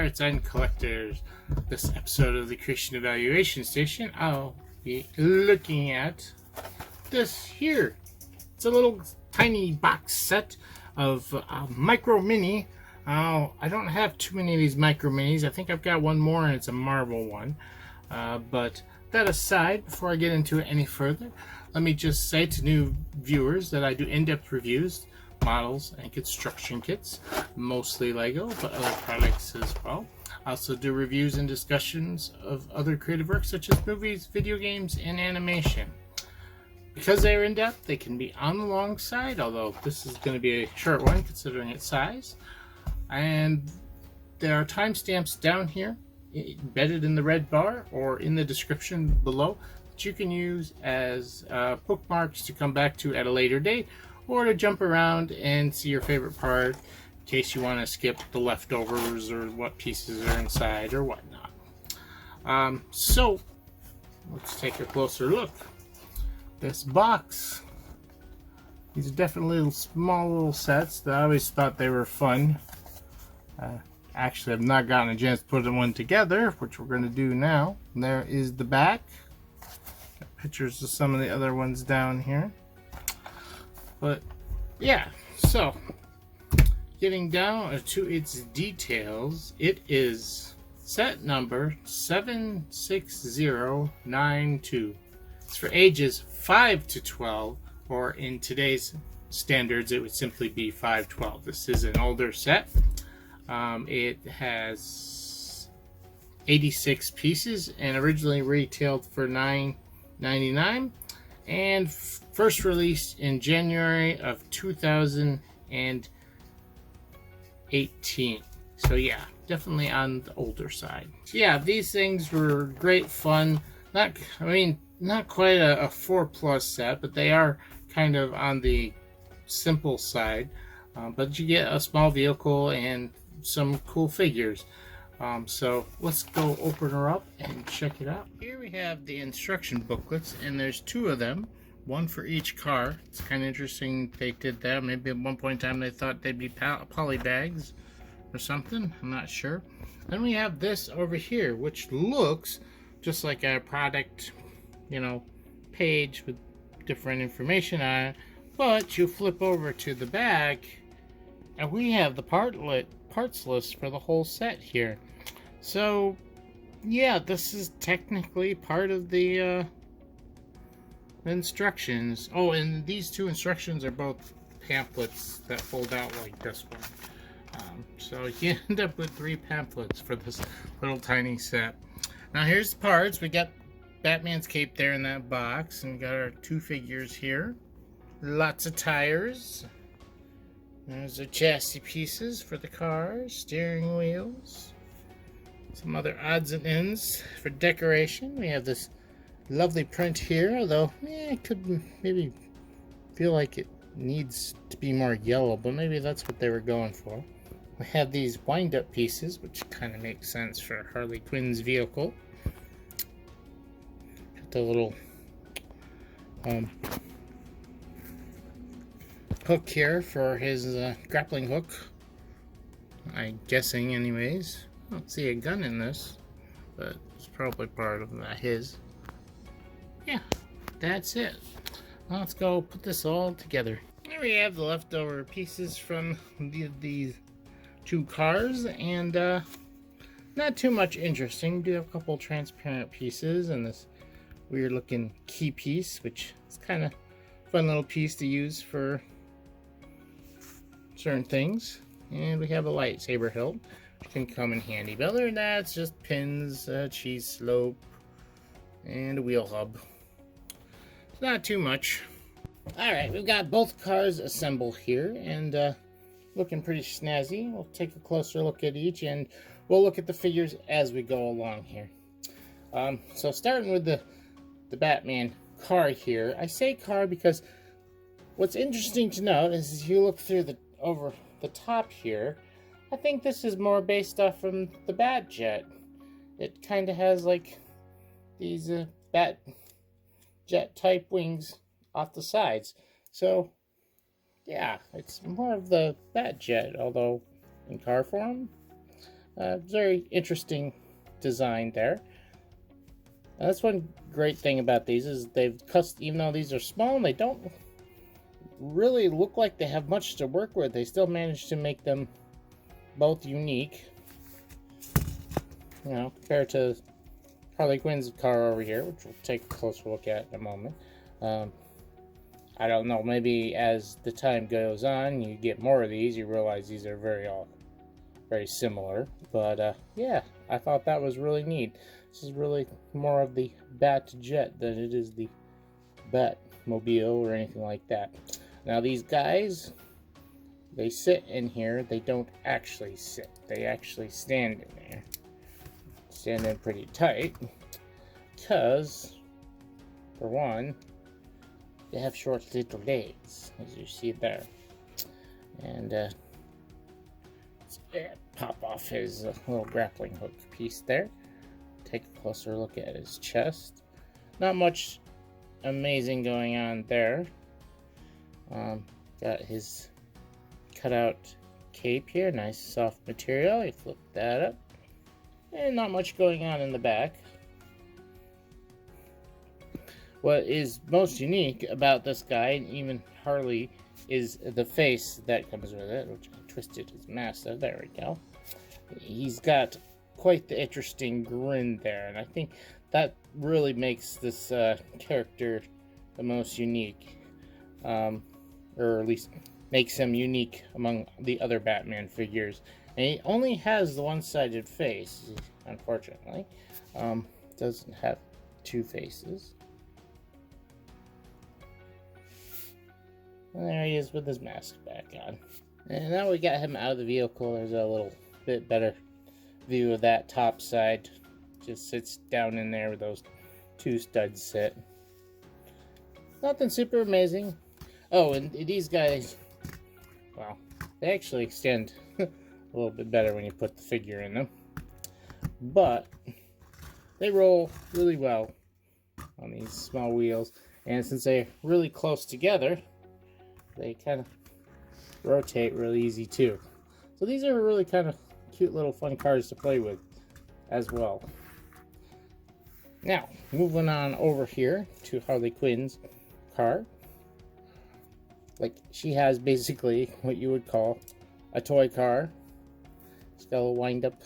parts and collectors. This episode of the Creation Evaluation Station, I'll be looking at this here. It's a little tiny box set of Micro Mini. I don't have too many of these Micro Minis. I think I've got one more and it's a Marvel one. But that aside, before I get into it any further, let me just say to new viewers that I do in-depth reviews, models, and construction kits, mostly Lego, but other products as well. I also do reviews and discussions of other creative works such as movies, video games, and animation. Because they are in-depth, they can be on the long side, although this is going to be a short one considering its size. And there are timestamps down here, embedded in the red bar or in the description below, that you can use as bookmarks to come back to at a later date, or to jump around and see your favorite part in case you want to skip the leftovers or what pieces are inside or whatnot. So let's take a closer look. This box, these are definitely small little sets that I always thought they were fun. Actually, I've not gotten a chance to put one together, which we're going to do now. And there is the back. Got pictures of some of the other ones down here. But yeah, so getting down to its details, it is set number 76092. It's for ages 5 to 12, or in today's standards, it would simply be 512. This is an older set. It has 86 pieces and originally retailed for $9.99 and first released in January of 2018. So yeah, definitely on the older side. Yeah, these things were great fun. Not quite a 4+ set, but they are kind of on the simple side. But you get a small vehicle and some cool figures. So let's go open her up and check it out. Here we have the instruction booklets, and there's 2 of them, one for each car. It's kind of interesting they did that. Maybe at one point in time they thought they'd be poly bags or something. I'm not sure. Then we have this over here, which looks just like a product, page with different information on it. But you flip over to the back, and we have the parts list for the whole set here. So yeah, this is technically part of the instructions. Oh, and these 2 instructions are both pamphlets that fold out like this one. So you end up with 3 pamphlets for this little tiny set. Now here's the parts. We got Batman's cape there in that box, and we got our 2 figures here. Lots of tires. There's the chassis pieces for the cars, steering wheels, some other odds and ends for decoration. We have this lovely print here, although it could maybe feel like it needs to be more yellow, but maybe that's what they were going for. We have these wind-up pieces, which kind of makes sense for Harley Quinn's vehicle. Got the little hook here for his grappling hook, I'm guessing anyways. I don't see a gun in this, but it's probably part of his. Yeah, that's it. Now let's go put this all together. Here we have the leftover pieces from these 2 cars, and not too much interesting. We do have a couple transparent pieces and this weird looking key piece, which is kind of fun little piece to use for certain things. And we have a lightsaber hilt, which can come in handy. But other than that, it's just pins, cheese slope, and a wheel hub. It's not too much. Alright, we've got both cars assembled here, and looking pretty snazzy. We'll take a closer look at each, and we'll look at the figures as we go along here. So starting with the Batman car here. I say car because what's interesting to note is if you look through over the top here, I think this is more based off from the Bat Jet. It kind of has like these Bat Jet type wings off the sides. So yeah, it's more of the Bat Jet, although in car form. Very interesting design there. And that's one great thing about these is even though these are small and they don't really look like they have much to work with, they still managed to make them both unique. You know, compared to Harley Quinn's car over here, which we'll take a closer look at in a moment. I don't know, maybe as the time goes on, you get more of these, you realize these are very similar. But yeah, I thought that was really neat. This is really more of the Bat Jet than it is the Batmobile or anything like that. Now these guys, they sit in here. They don't actually sit. They actually stand in there. Stand in pretty tight. Because, for one, they have short little legs, as you see there. And let's pop off his little grappling hook piece there. Take a closer look at his chest. Not much amazing going on there. Got his cutout cape here, nice soft material. You flip that up. And not much going on in the back. What is most unique about this guy, and even Harley, is the face that comes with it, which I twisted his mask. There we go. He's got quite the interesting grin there, and I think that really makes this character the most unique, or at least makes him unique among the other Batman figures. And he only has the one-sided face, unfortunately. Doesn't have two faces. And there he is with his mask back on. And now we got him out of the vehicle. There's a little bit better view of that top side. Just sits down in there with those two studs sit. Nothing super amazing. Oh, and these guys, well, they actually extend a little bit better when you put the figure in them. But they roll really well on these small wheels. And since they're really close together, they kind of rotate really easy too. So these are really kind of cute little fun cars to play with as well. Now, moving on over here to Harley Quinn's car. Like, she has basically what you would call a toy car. It's got a little wind-up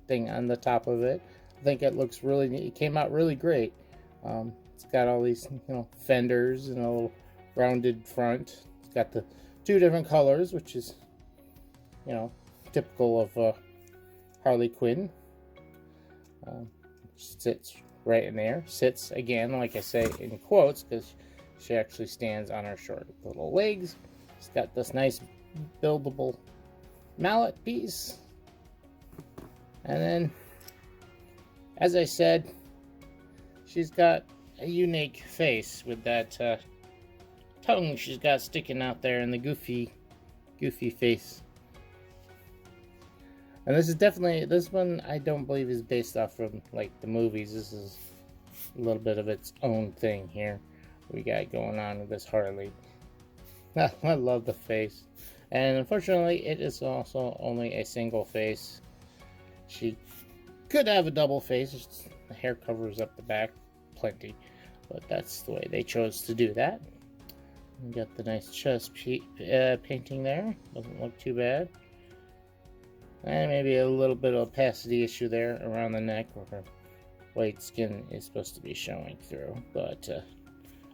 thing on the top of it. I think it looks really neat. It came out really great. It's got all these, fenders and a little rounded front. It's got the two different colors, which is, typical of Harley Quinn. Sits right in there. Sits, again, like I say, in quotes, because she actually stands on her short little legs. It's got this nice buildable mallet piece. And then, as I said, she's got a unique face with that tongue she's got sticking out there and the goofy face. And this one I don't believe is based off from like the movies. This is a little bit of its own thing here we got going on with this Harley. I love the face. And unfortunately, it is also only a single face. She could have a double face. The hair covers up the back plenty. But that's the way they chose to do that. You got the nice chest painting there. Doesn't look too bad. And maybe a little bit of opacity issue there around the neck where her white skin is supposed to be showing through. But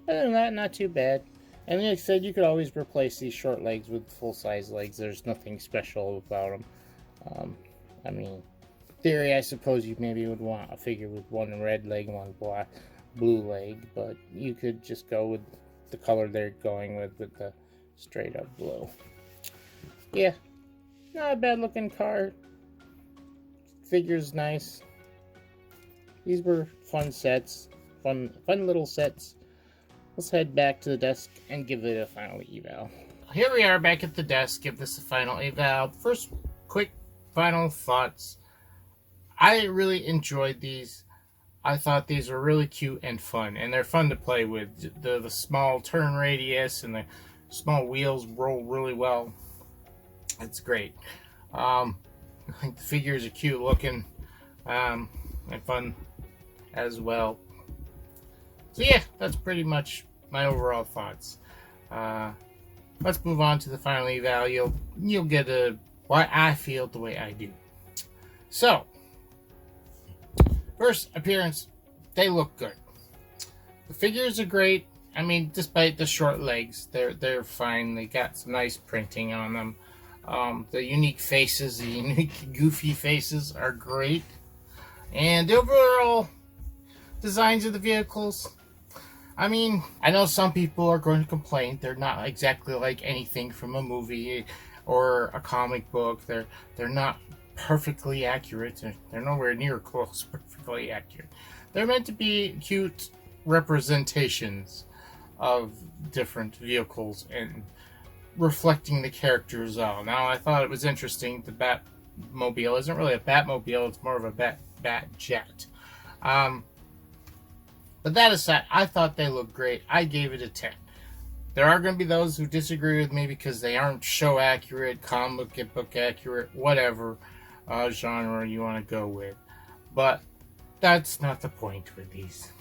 other than that, not too bad. And like I said, you could always replace these short legs with full-size legs. There's nothing special about them. I mean, theory, I suppose you maybe would want a figure with one red leg and one blue leg, but you could just go with the color they're going with the straight-up blue. Yeah, not a bad-looking car. Figure's nice. These were fun sets, fun little sets. Let's head back to the desk and give it a final eval. Here we are back at the desk. Give this a final eval. First, quick final thoughts. I really enjoyed these. I thought these were really cute and fun, and they're fun to play with. The small turn radius and the small wheels roll really well. It's great. I think the figures are cute looking, and fun as well. So yeah, that's pretty much my overall thoughts. Let's move on to the final eval. You'll get why I feel the way I do. So, first appearance, they look good. The figures are great. I mean, despite the short legs, they're fine. They got some nice printing on them. The unique faces, the unique goofy faces are great. And the overall designs of the vehicles, I mean, I know some people are going to complain. They're not exactly like anything from a movie or a comic book. They're not perfectly accurate. They're nowhere near close perfectly accurate. They're meant to be cute representations of different vehicles and reflecting the characters all. Now, I thought it was interesting. The Batmobile isn't really a Batmobile. It's more of a Bat jet. But that aside, I thought they looked great. I gave it a 10. There are going to be those who disagree with me because they aren't show accurate, comic book accurate, whatever genre you want to go with. But that's not the point with these.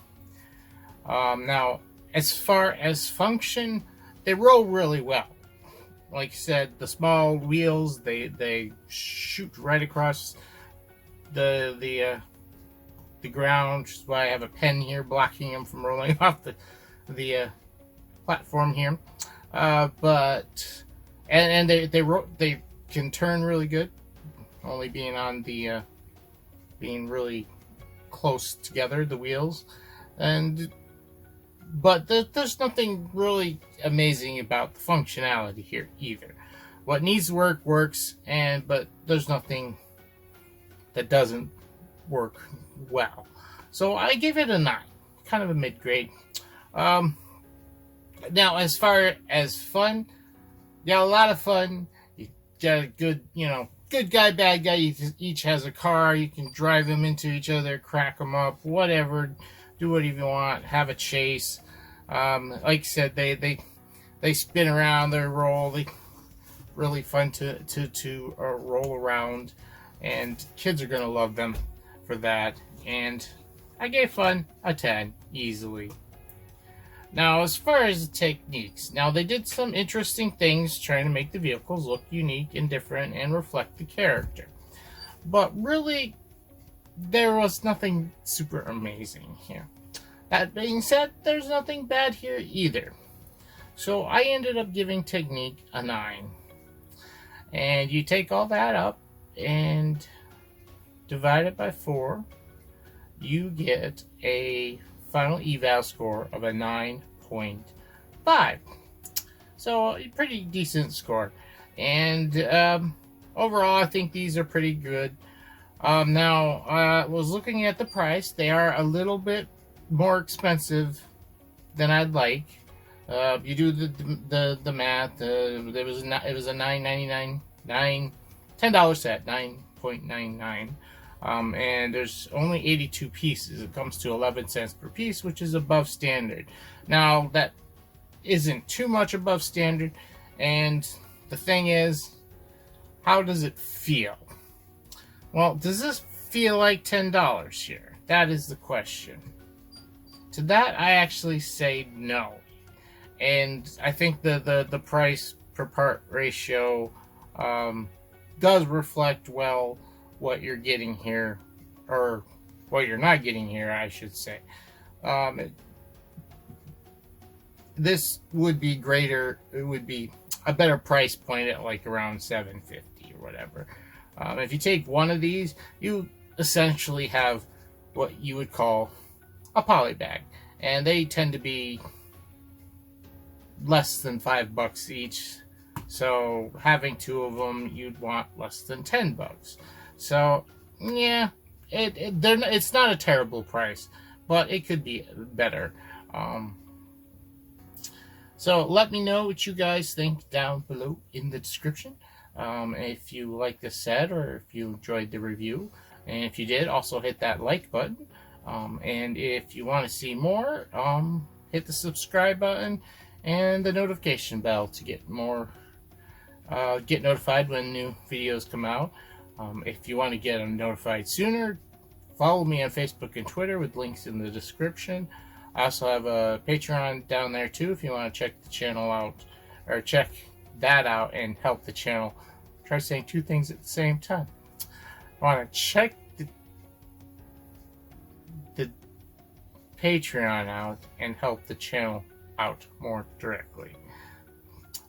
Now, as far as function, they roll really well. Like I said, the small wheels, they shoot right across the ground, which is why I have a pen here blocking them from rolling off the platform here. But they can turn really good, only being on the being really close together, the wheels. But there's nothing really amazing about the functionality here either. What needs to work works, but there's nothing that doesn't work well. So I give it a 9, kind of a mid-grade. Now, as far as fun, you got a lot of fun. You got a good, good guy, bad guy. Each has a car. You can drive them into each other, crack them up, whatever. Do whatever you want. Have a chase. Like I said, they spin around. They roll. They really fun to roll around, and kids are gonna love them for that. And I gave fun a 10 easily. Now, as far as the techniques, now they did some interesting things trying to make the vehicles look unique and different and reflect the character. But really, there was nothing super amazing here. That being said, there's nothing bad here either. So I ended up giving technique a 9. And you take all that up and divide it by 4, you get a final eval score of a 9.5. So a pretty decent score. And overall, I think these are pretty good. Now, I was looking at the price. They are a little bit more expensive than I'd like. You do the math. It was a $9.99, $10 set, 9.99. And there's only 82 pieces. It comes to 11 cents per piece, which is above standard. Now, that isn't too much above standard. And the thing is, how does it feel? Well, does this feel like $10 here? That is the question. To that, I actually say no. And I think the price per part ratio does reflect well what you're getting here, or what you're not getting here, I should say. This would be greater. It would be a better price point at like around $7.50 or whatever. If you take one of these, you essentially have what you would call a poly bag, and they tend to be less than $5 each. So having 2 of them, you'd want less than $10. So yeah, it's not a terrible price, but it could be better. So let me know what you guys think down below in the description. If you like this set, or if you enjoyed the review, and if you did, also hit that like button. And if you want to see more, hit the subscribe button and the notification bell to get more, get notified when new videos come out. If you want to get them notified sooner, follow me on Facebook and Twitter with links in the description. I also have a Patreon down there too if you want to check the channel out, or check that out and help the channel. Try saying two things at the same time. I want to check the Patreon out and help the channel out more directly.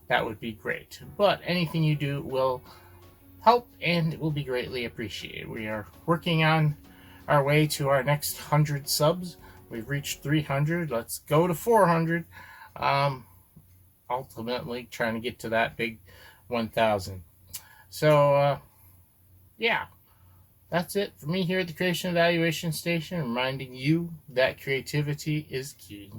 That would be great. But anything you do will help and it will be greatly appreciated. We are working on our way to our next 100 subs. We've reached 300. Let's go to 400. Ultimately trying to get to that big 1,000. So, yeah. That's it for me here at the Creation Evaluation Station, reminding you that creativity is key.